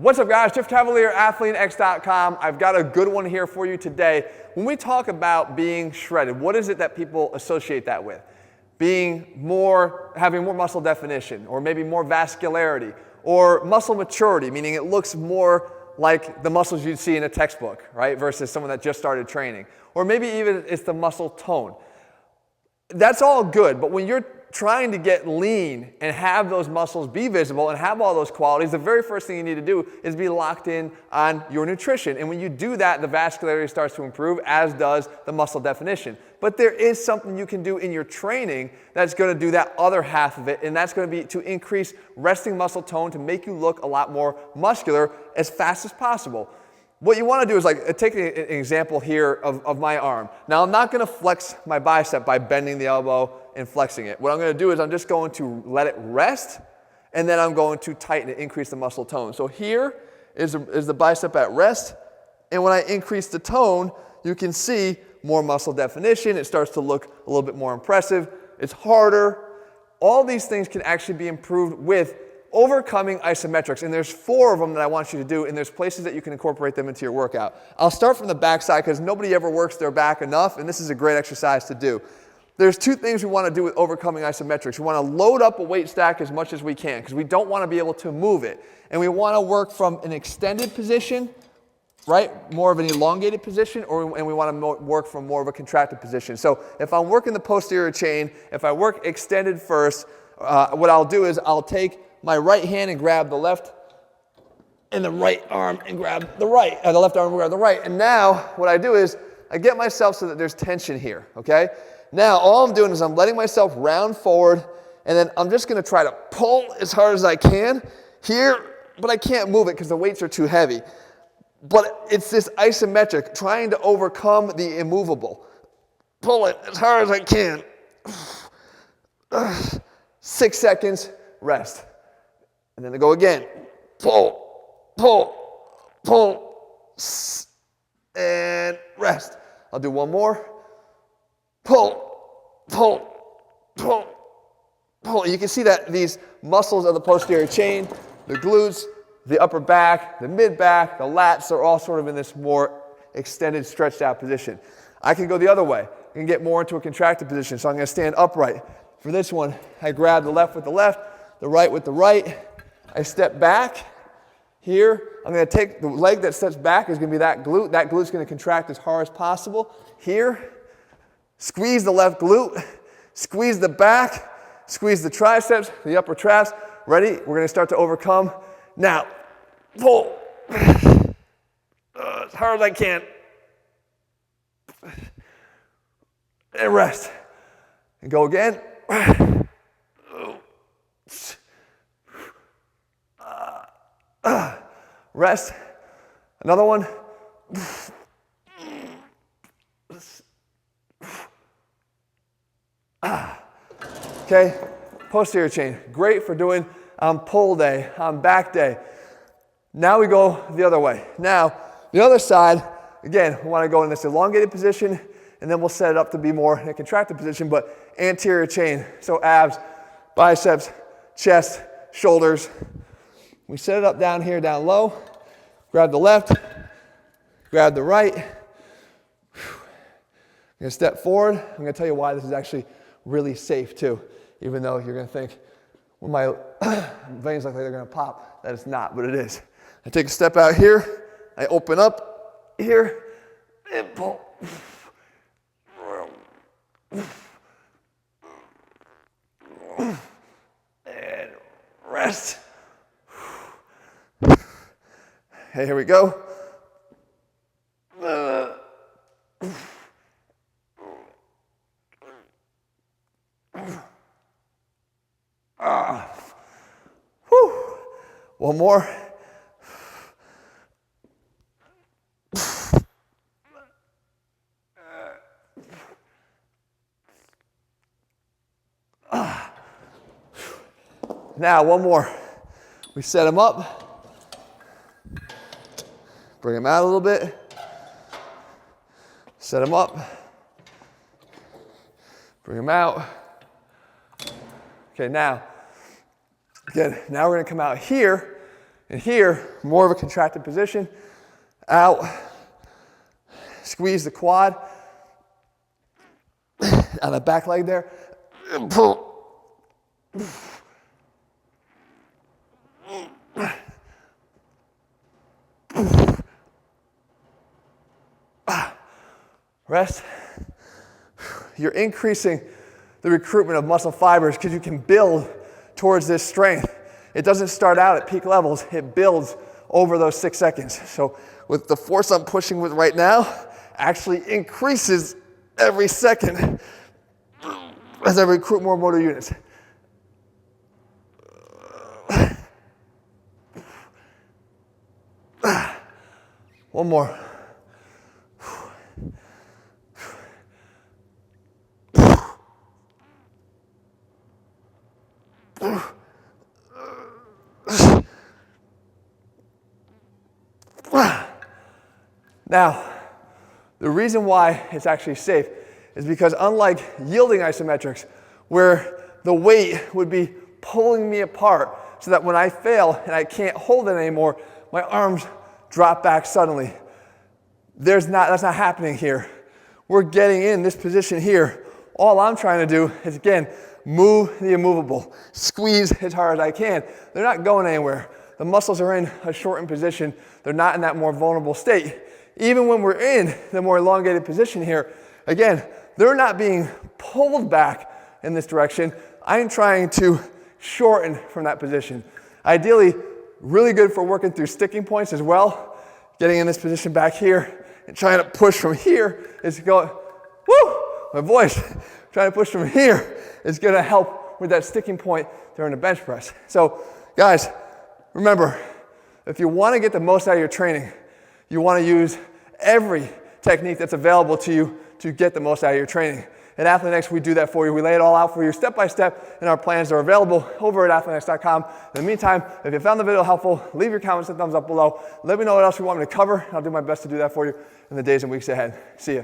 What's up, guys? Jeff Cavalier, ATHLEAN-X.com. I've got a good one here for you today. When we talk about being shredded, what is it that people associate that with? Having more muscle definition, or maybe more vascularity, or muscle maturity, meaning it looks more like the muscles you'd see in a textbook, right? Versus someone that just started training. Or maybe even it's the muscle tone. That's all good, but when you're trying to get lean and have those muscles be visible and have all those qualities, the very first thing you need to do is be locked in on your nutrition. And when you do that, the vascularity starts to improve, as does the muscle definition. But there is something you can do in your training that's going to do that other half of it, and that's going to be to increase resting muscle tone to make you look a lot more muscular as fast as possible. What you want to do is take an example here of my arm. Now, I'm not going to flex my bicep by bending the elbow and flexing it. What I'm going to do is I'm just going to let it rest, and then I'm going to tighten it, increase the muscle tone. So here is the bicep at rest, and when I increase the tone, you can see more muscle definition. It starts to look a little bit more impressive. It's harder. All these things can actually be improved with overcoming isometrics, and there's 4 of them that I want you to do, and there's places that you can incorporate them into your workout. I'll start from the back side because nobody ever works their back enough, and this is a great exercise to do. There's 2 things we want to do with overcoming isometrics. We want to load up a weight stack as much as we can because we don't want to be able to move it, and we want to work from an extended position, right, more of an elongated position, and we want to work from more of a contracted position. So if I'm working the posterior chain, if I work extended first, what I'll do is I'll take my right hand and grab the left, and the right arm and grab the right, the left arm and grab the right. And now what I do is I get myself so that there's tension here, okay? Now all I'm doing is I'm letting myself round forward, and then I'm just going to try to pull as hard as I can here, but I can't move it because the weights are too heavy. But it's this isometric, trying to overcome the immovable. Pull it as hard as I can. 6 seconds, rest. And then I go again. Pull, pull, pull, and rest. I'll do one more. Pull, pull, pull, pull. You can see that these muscles of the posterior chain, the glutes, the upper back, the mid back, the lats are all sort of in this more extended, stretched out position. I can go the other way. I can get more into a contracted position. So I'm going to stand upright. For this one, I grab the left with the left, the right with the right. I step back. Here, I'm going to take the leg that steps back is going to be that glute. That glute's going to contract as hard as possible. Here, squeeze the left glute, squeeze the back, squeeze the triceps, the upper traps. Ready? We're going to start to overcome. Now, pull as hard as I can, and rest, and go again. Rest. Another one. Okay, posterior chain. Great for doing on pull day, on back day. Now we go the other way. Now, the other side, again, we want to go in this elongated position, and then we'll set it up to be more in a contracted position, but anterior chain. So abs, biceps, chest, shoulders. We set it up down here, down low. Grab the left, grab the right. I'm going to step forward. I'm going to tell you why this is actually really safe too, even though you're going to think, well, my veins look like they're going to pop. That is not, but it is. I take a step out here. I open up here and pull. And rest. Okay, here we go. One more. Now, one more. We set them up. Bring them out a little bit. Set them up. Bring them out. Okay, now, again, now we're going to come out here And here, more of a contracted position. Out. Squeeze the quad. On the back leg there. And pull. Rest. You're increasing the recruitment of muscle fibers because you can build towards this strength. It doesn't start out at peak levels, it builds over those 6 seconds. So with the force I'm pushing with right now, actually increases every second as I recruit more motor units. One more. Now, the reason why it's actually safe is because unlike yielding isometrics, where the weight would be pulling me apart so that when I fail and I can't hold it anymore, my arms drop back suddenly. That's not happening here. We're getting in this position here. All I'm trying to do is, again, move the immovable. Squeeze as hard as I can. They're not going anywhere. The muscles are in a shortened position. They're not in that more vulnerable state. Even when we're in the more elongated position here, again, they're not being pulled back in this direction. I'm trying to shorten from that position. Ideally, really good for working through sticking points as well. Getting in this position back here and trying to push from here is going, woo, my voice. Trying to push from here is going to help with that sticking point during the bench press. So, guys, remember, if you want to get the most out of your training, you want to use every technique that's available to you to get the most out of your training. At ATHLEAN-X, we do that for you. We lay it all out for you step by step, and our plans are available over at ATHLEAN-X.com. In the meantime, if you found the video helpful, leave your comments and thumbs up below. Let me know what else you want me to cover, and I'll do my best to do that for you in the days and weeks ahead. See ya.